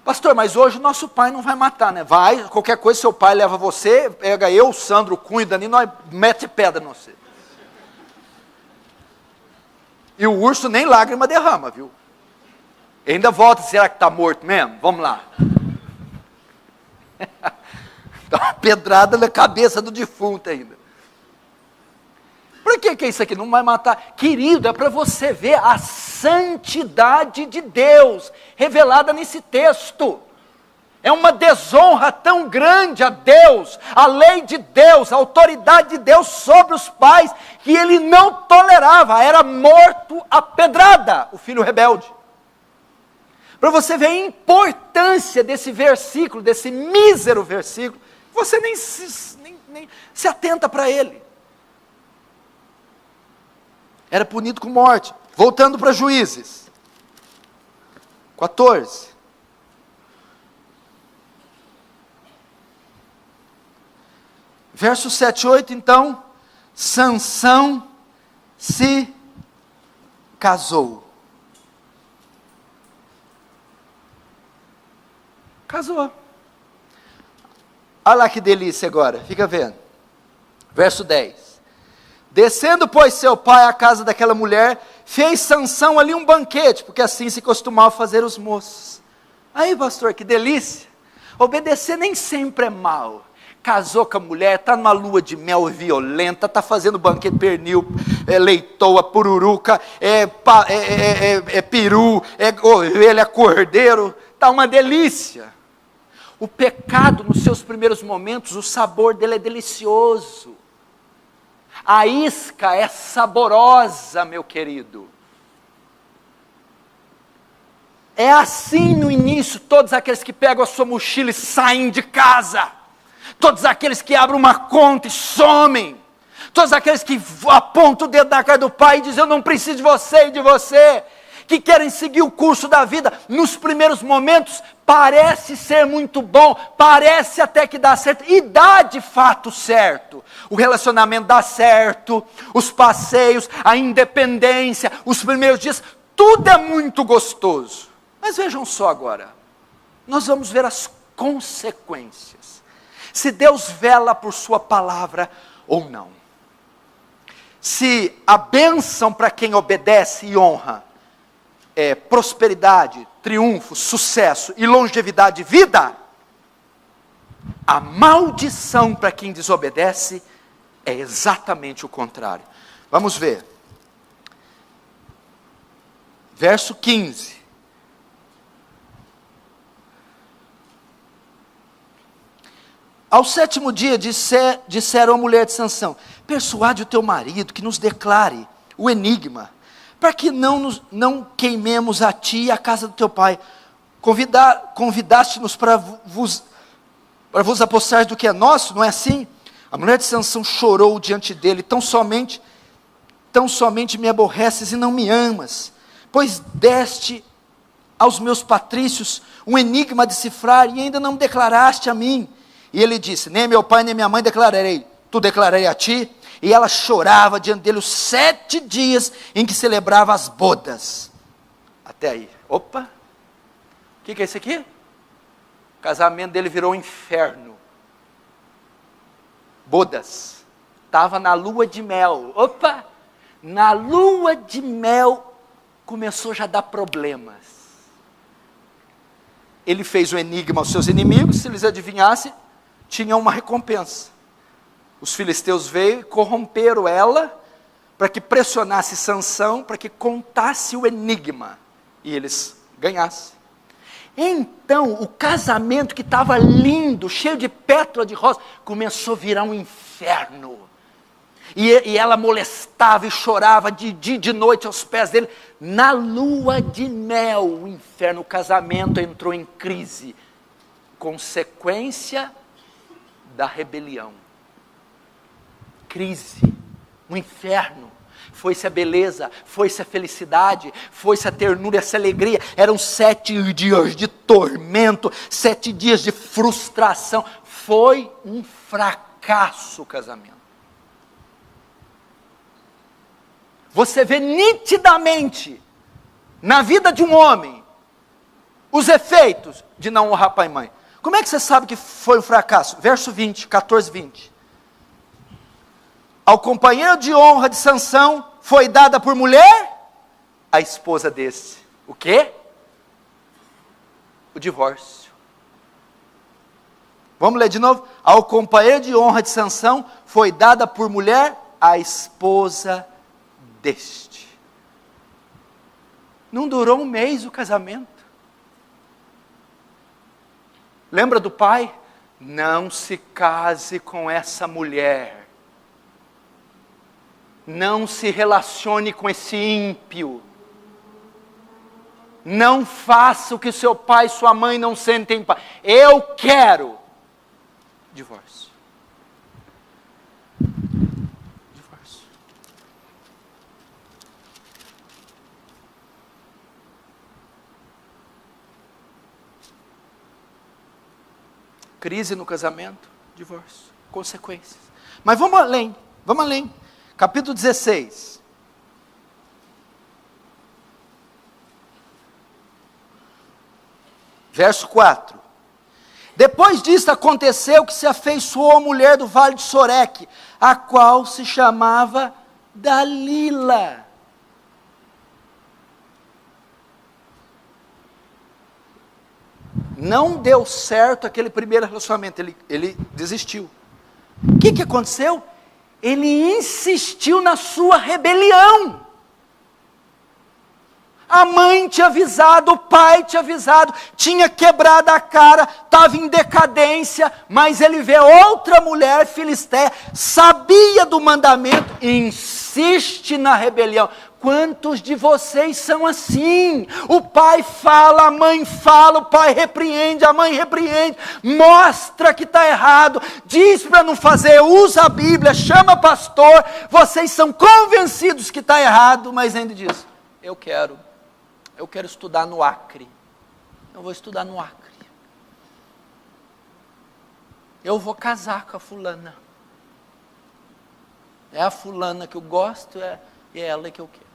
Pastor, mas hoje o nosso pai não vai matar, né? Vai, qualquer coisa seu pai leva você, pega eu, Sandro, Cunha, Dani, nós mete pedra em você. E o urso nem lágrima derrama, viu? E ainda volta, será que está morto mesmo? Vamos lá. Dá uma pedrada na cabeça do defunto ainda. Por que é isso aqui? Não vai matar. Querido, é para você ver a santidade de Deus revelada nesse texto. É uma desonra tão grande a Deus, a lei de Deus, a autoridade de Deus sobre os pais, que ele não tolerava. Era morto a pedrada, o filho rebelde. Para você ver a importância desse versículo, desse mísero versículo, você nem se atenta para ele. Era punido com morte. Voltando para Juízes 14. Verso 7 e 8, então, Sansão se casou. Casou. Olha lá que delícia agora, fica vendo. Verso 10. Descendo, pois, seu pai à casa daquela mulher, fez Sansão ali um banquete, porque assim se costumava fazer os moços. Aí, pastor, que delícia. Obedecer nem sempre é mal. Casou com a mulher, está numa lua de mel violenta, está fazendo banquete, pernil, leitoa, pururuca, peru, ovelha, cordeiro, está uma delícia. O pecado, nos seus primeiros momentos, o sabor dele é delicioso. A isca é saborosa, meu querido. É assim no início, todos aqueles que pegam a sua mochila e saem de casa, todos aqueles que abrem uma conta e somem, todos aqueles que apontam o dedo na cara do pai e dizem, eu não preciso de você e de você, que querem seguir o curso da vida, nos primeiros momentos, parece ser muito bom, parece até que dá certo, e dá de fato certo, o relacionamento dá certo, os passeios, a independência, os primeiros dias, tudo é muito gostoso. Mas vejam só agora, nós vamos ver as consequências, se Deus vela por sua palavra ou não. Se a bênção para quem obedece e honra é prosperidade, triunfo, sucesso e longevidade de vida, a maldição para quem desobedece é exatamente o contrário. Vamos ver. Verso 15. Ao 7º dia disseram à mulher de Sansão, persuade o teu marido que nos declare o enigma, para que não queimemos a ti e a casa do teu pai. Convidaste-nos para vos apossar do que é nosso, não é assim? A mulher de Sansão chorou diante dele, tão somente me aborreces e não me amas, pois deste aos meus patrícios um enigma a decifrar e ainda não me declaraste a mim. E ele disse, nem meu pai nem minha mãe declararei, tu declararei a ti. E ela chorava diante dele os 7 dias em que celebrava as bodas. Até aí, opa, o que é isso aqui? O casamento dele virou um inferno. Bodas, estava na lua de mel, opa, na lua de mel começou já a dar problemas. Ele fez um enigma aos seus inimigos, se eles adivinhassem, tinha uma recompensa. Os filisteus veio e corromperam ela, para que pressionasse Sansão, para que contasse o enigma, e eles ganhassem. Então, o casamento que estava lindo, cheio de pétala de rosa, começou a virar um inferno. E ela molestava e chorava de dia e de noite aos pés dele. Na lua de mel, o inferno, o casamento entrou em crise. Consequência da rebelião. Crise, um inferno. Foi-se a beleza, foi-se a felicidade, foi-se a ternura, essa alegria. Eram 7 dias de tormento, 7 dias de frustração. Foi um fracasso o casamento. Você vê nitidamente, na vida de um homem, os efeitos de não honrar pai e mãe. Como é que você sabe que foi um fracasso? Verso 20, 14, 20. Ao companheiro de honra de Sansão foi dada por mulher a esposa desse. O quê? O divórcio. Vamos ler de novo? Ao companheiro de honra de Sansão foi dada por mulher a esposa deste. Não durou um mês o casamento. Lembra do pai? Não se case com essa mulher. Não se relacione com esse ímpio. Não faça o que seu pai e sua mãe não sentem paz. Eu quero divórcio. Divórcio. Crise no casamento, divórcio, consequências. Mas vamos além, vamos além. Capítulo 16. Verso 4. Depois disso aconteceu que se afeiçoou a mulher do vale de Soreque, a qual se chamava Dalila. Não deu certo aquele primeiro relacionamento, ele desistiu. O que aconteceu? Ele insistiu na sua rebelião. A mãe tinha avisado, o pai tinha avisado, tinha quebrado a cara, estava em decadência, mas ele vê outra mulher filisteia, sabia do mandamento e insiste na rebelião. Quantos de vocês são assim? O pai fala, a mãe fala, o pai repreende, a mãe repreende, mostra que está errado, diz para não fazer, usa a Bíblia, chama pastor, vocês são convencidos que está errado, mas ainda diz, eu quero estudar no Acre, eu vou estudar no Acre, eu vou casar com a fulana, é a fulana que eu gosto, é ela que eu quero.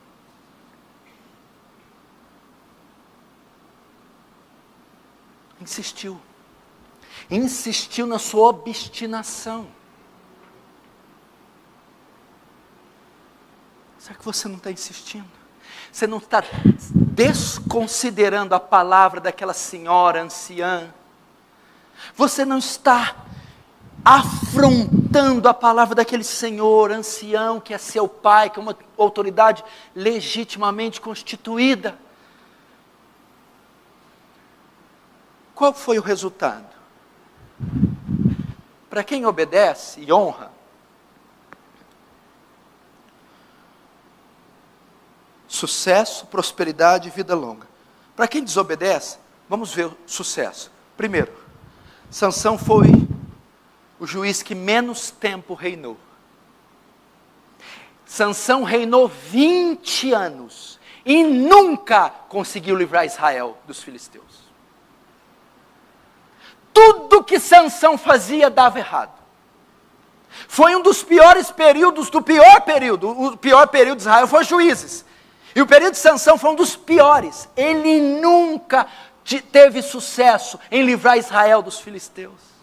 Insistiu na sua obstinação. Será que você não está insistindo? Você não está desconsiderando a palavra daquela senhora anciã? Você não está afrontando a palavra daquele senhor ancião, que é seu pai, que é uma autoridade legitimamente constituída? Qual foi o resultado? Para quem obedece e honra, sucesso, prosperidade e vida longa. Para quem desobedece, vamos ver o sucesso. Primeiro, Sansão foi o juiz que menos tempo reinou. Sansão reinou 20 anos e nunca conseguiu livrar Israel dos filisteus. Tudo que Sansão fazia dava errado. Foi um dos piores períodos do pior período. O pior período de Israel foi Juízes. E o período de Sansão foi um dos piores. Ele nunca teve sucesso em livrar Israel dos filisteus.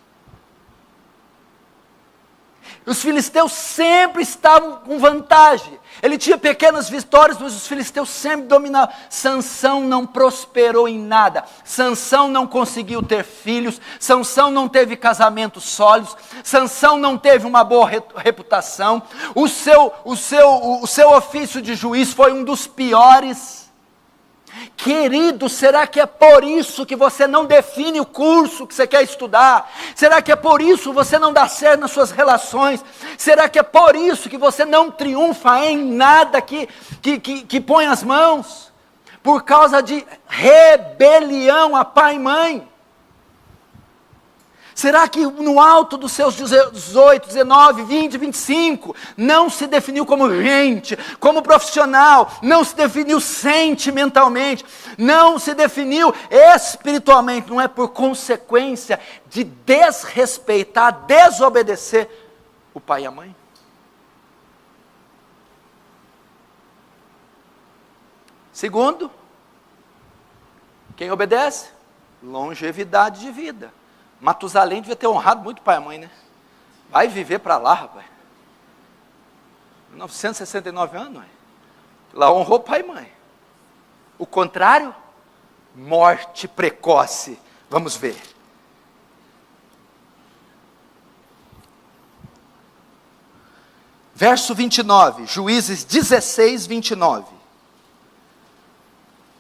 Os filisteus sempre estavam com vantagem. Ele tinha pequenas vitórias, mas os filisteus sempre dominavam. Sansão não prosperou em nada. Sansão não conseguiu ter filhos. Sansão não teve casamentos sólidos. Sansão não teve uma boa reputação. O seu ofício de juiz foi um dos piores. Querido, será que é por isso que você não define o curso que você quer estudar? Será que é por isso que você não dá certo nas suas relações? Será que é por isso que você não triunfa em nada que põe as mãos? Por causa de rebelião a pai e mãe? Será que no alto dos seus 18, 19, 20, 25, não se definiu como gente, como profissional, não se definiu sentimentalmente, não se definiu espiritualmente, não é por consequência de desrespeitar, desobedecer o pai e a mãe? Segundo, quem obedece? Longevidade de vida. Matusalém devia ter honrado muito o pai e a mãe, né? Vai viver para lá, rapaz. 969 anos, ué. Lá honrou pai e mãe. O contrário, morte precoce. Vamos ver. Verso 29, Juízes 16, 29.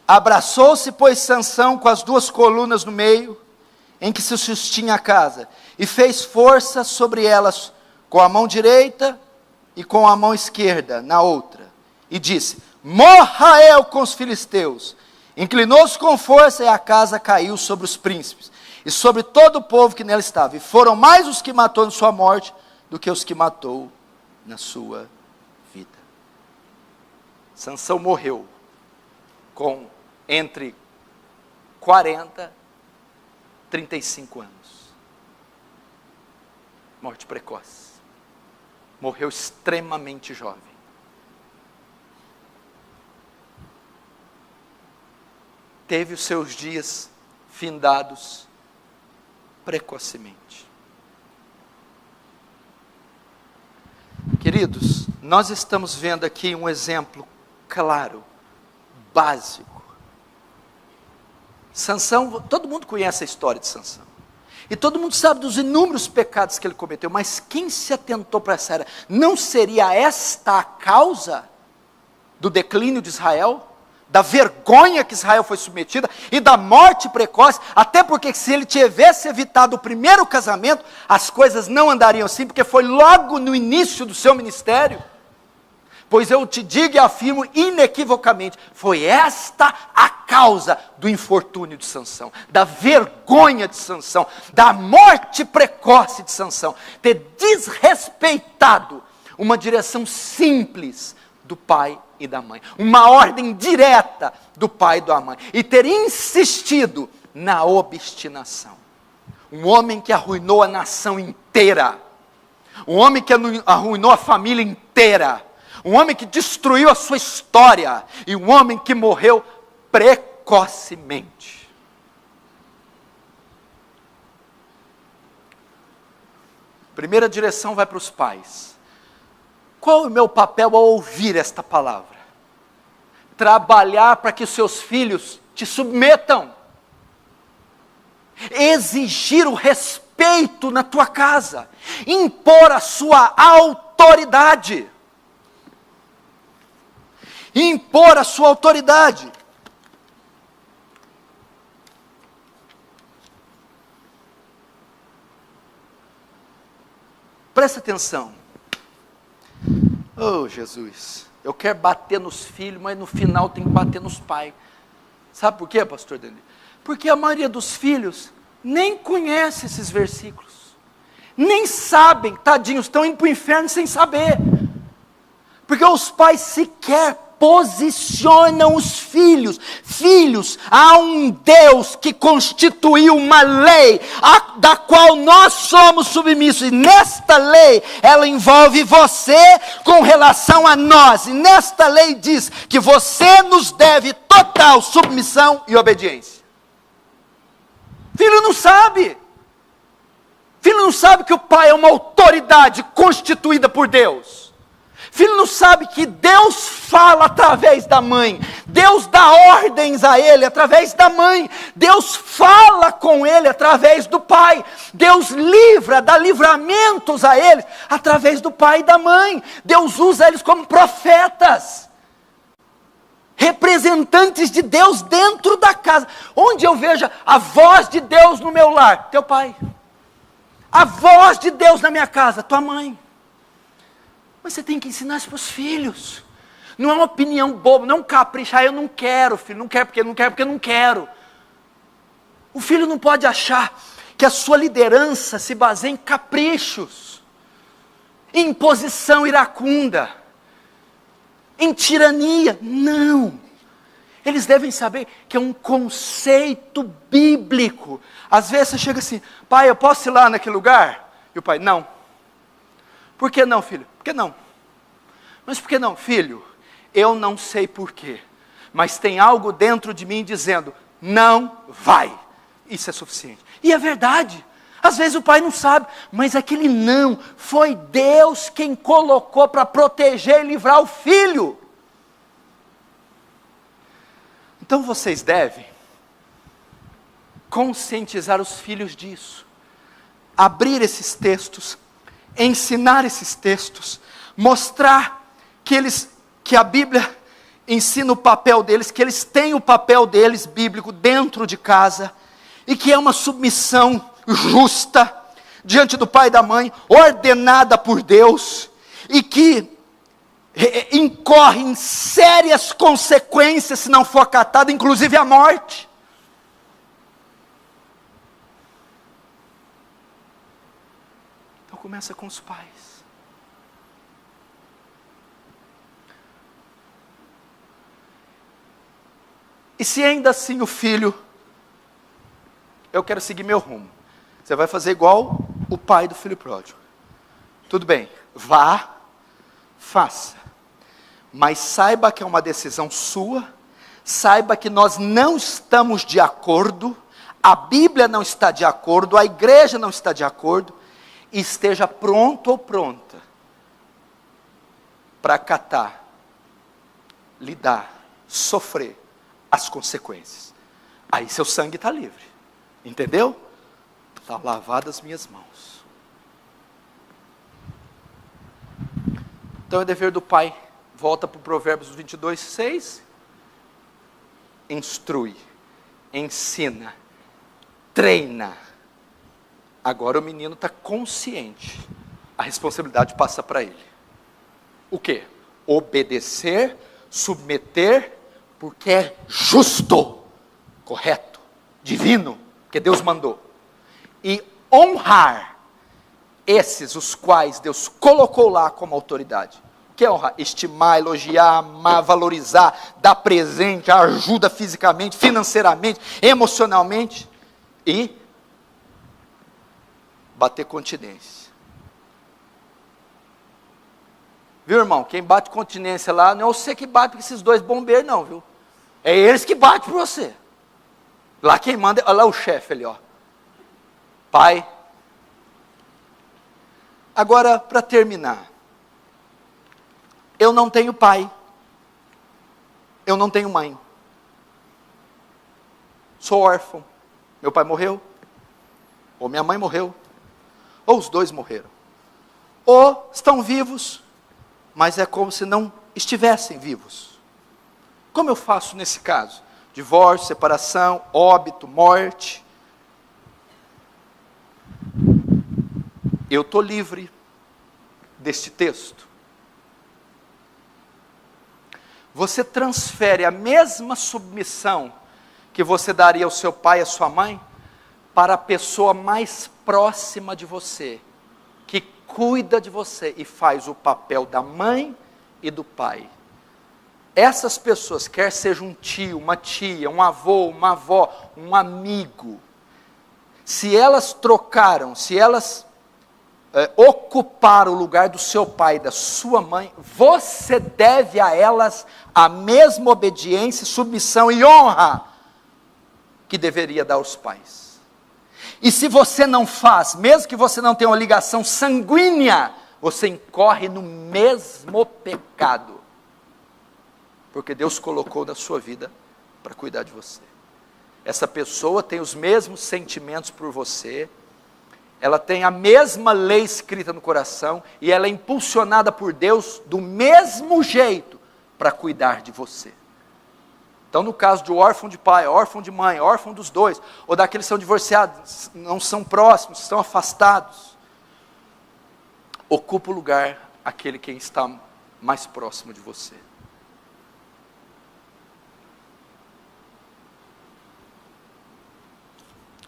Abraçou-se, pois, Sansão com as duas colunas no meio, em que se sustinha a casa, e fez força sobre elas com a mão direita e com a mão esquerda na outra, e disse: morra eu com os filisteus. Inclinou-se com força, e a casa caiu sobre os príncipes, e sobre todo o povo que nela estava, e foram mais os que matou na sua morte, do que os que matou na sua vida. Sansão morreu com entre 40 35 anos. Morte precoce. Morreu extremamente jovem. Teve os seus dias findados precocemente. Queridos, nós estamos vendo aqui um exemplo claro, básico. Sansão, todo mundo conhece a história de Sansão. E todo mundo sabe dos inúmeros pecados que ele cometeu. Mas quem se atentou para essa era? Não seria esta a causa do declínio de Israel? Da vergonha que Israel foi submetida e da morte precoce? Até porque se ele tivesse evitado o primeiro casamento, as coisas não andariam assim, porque foi logo no início do seu ministério. Pois eu te digo e afirmo inequivocamente, foi esta a causa do infortúnio de Sansão, da vergonha de Sansão, da morte precoce de Sansão, ter desrespeitado uma direção simples do pai e da mãe, uma ordem direta do pai e da mãe, e ter insistido na obstinação. Um homem que arruinou a nação inteira, um homem que arruinou a família inteira, um homem que destruiu a sua história, e um homem que morreu precocemente. Primeira direção vai para os pais. Qual é o meu papel ao ouvir esta palavra? Trabalhar para que os seus filhos te submetam. Exigir o respeito na tua casa. Impor a sua autoridade. Impor a sua autoridade. Presta atenção. Oh, Jesus, eu quero bater nos filhos, mas no final tem que bater nos pais. Sabe por quê, pastor Dani? Porque a maioria dos filhos nem conhece esses versículos. Nem sabem, tadinhos, estão indo para o inferno sem saber. Porque os pais sequer posicionam os filhos. Filhos, há um Deus que constituiu uma lei, da qual nós somos submissos. E nesta lei, ela envolve você com relação a nós. E nesta lei diz que você nos deve total submissão e obediência. Filho não sabe. Filho não sabe que o pai é uma autoridade constituída por Deus. Filho não sabe que Deus fala através da mãe. Deus dá ordens a ele através da mãe. Deus fala com ele através do pai. Deus dá livramentos a eles através do pai e da mãe. Deus usa eles como profetas. Representantes de Deus dentro da casa. Onde eu vejo a voz de Deus no meu lar? Teu pai. A voz de Deus na minha casa? Tua mãe. Mas você tem que ensinar isso para os filhos. Não é uma opinião boba, não caprichar. Eu não quero, filho, não quero porque não quero. O filho não pode achar que a sua liderança se baseia em caprichos, em imposição iracunda, em tirania. Não. Eles devem saber que é um conceito bíblico. Às vezes você chega assim, pai, eu posso ir lá naquele lugar? E o pai, não. Por que não, filho? Por que não? Mas por que não, filho? Eu não sei por quê, mas tem algo dentro de mim dizendo, não vai. Isso é suficiente. E é verdade. Às vezes o pai não sabe, mas aquele não, foi Deus quem colocou para proteger e livrar o filho. Então vocês devem conscientizar os filhos disso. Abrir esses textos, ensinar esses textos, mostrar que a Bíblia ensina o papel deles, que eles têm o papel deles bíblico dentro de casa, e que é uma submissão justa, diante do pai e da mãe, ordenada por Deus, e que incorre em sérias consequências se não for acatada, inclusive a morte. Então começa com os pais. E se ainda assim o filho, eu quero seguir meu rumo, você vai fazer igual o pai do filho pródigo. Tudo bem, vá, faça. Mas saiba que é uma decisão sua, saiba que nós não estamos de acordo, a Bíblia não está de acordo, a igreja não está de acordo, e esteja pronto ou pronta para acatar, lidar, sofrer as consequências. Aí seu sangue está livre, entendeu? Está lavado as minhas mãos. Então é dever do pai. Volta para o Provérbios 22, 6. Instrui, ensina, treina. Agora o menino está consciente. A responsabilidade passa para ele. O quê? Obedecer, submeter, porque é justo, correto, divino, que Deus mandou. E honrar esses os quais Deus colocou lá como autoridade. O que é honrar? Estimar, elogiar, amar, valorizar, dar presente, ajuda fisicamente, financeiramente, emocionalmente e bater continência. Viu, irmão? Quem bate continência lá, não é você que bate com esses dois bombeiros, não, viu? É eles que batem por você. Lá quem manda, olha lá o chefe ali, ó. Pai. Agora, para terminar. Eu não tenho pai. Eu não tenho mãe. Sou órfão. Meu pai morreu. Ou minha mãe morreu. Ou os dois morreram. Ou estão vivos, mas é como se não estivessem vivos. Como eu faço nesse caso? Divórcio, separação, óbito, morte. Eu estou livre deste texto. Você transfere a mesma submissão que você daria ao seu pai e à sua mãe para a pessoa mais próxima de você, que cuida de você e faz o papel da mãe e do pai. Essas pessoas, quer seja um tio, uma tia, um avô, uma avó, um amigo, se elas trocaram, se elas ocuparam o lugar do seu pai e da sua mãe, você deve a elas a mesma obediência, submissão e honra que deveria dar aos pais. E se você não faz, mesmo que você não tenha uma ligação sanguínea, você incorre no mesmo pecado. Porque Deus colocou na sua vida para cuidar de você. Essa pessoa tem os mesmos sentimentos por você, ela tem a mesma lei escrita no coração, e ela é impulsionada por Deus do mesmo jeito para cuidar de você. Então, no caso de órfão de pai, órfão de mãe, órfão dos dois, ou daqueles que são divorciados, não são próximos, estão afastados, ocupa o lugar aquele que está mais próximo de você.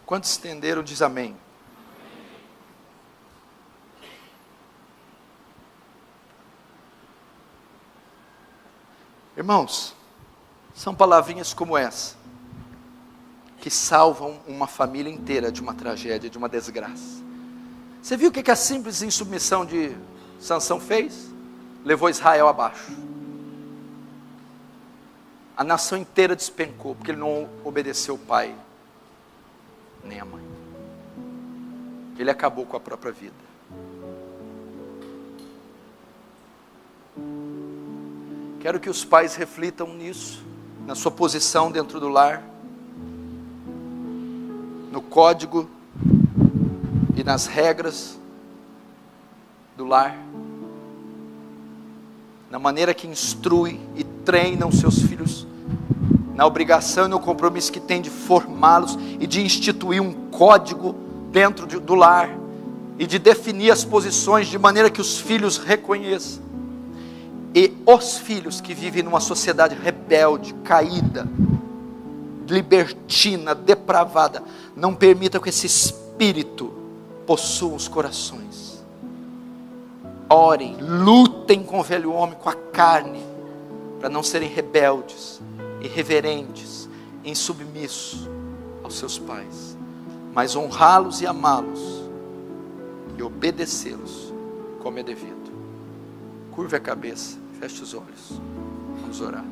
Quantos entenderam, diz amém. Irmãos, são palavrinhas como essa, que salvam uma família inteira de uma tragédia, de uma desgraça. Você viu o que a simples insubmissão de Sansão fez? Levou Israel abaixo. A nação inteira despencou, porque ele não obedeceu o pai, nem a mãe. Ele acabou com a própria vida. Quero que os pais reflitam nisso, na sua posição dentro do lar, no código e nas regras do lar, na maneira que instrui e treina os seus filhos, na obrigação e no compromisso que tem de formá-los e de instituir um código dentro do lar e de definir as posições de maneira que os filhos reconheçam. E os filhos que vivem numa sociedade rebelde, caída, libertina, depravada, não permitam que esse espírito possua os corações. Orem, lutem com o velho homem, com a carne, para não serem rebeldes, irreverentes, insubmissos aos seus pais, mas honrá-los e amá-los e obedecê-los como é devido. Curve a cabeça, feche os olhos, vamos orar.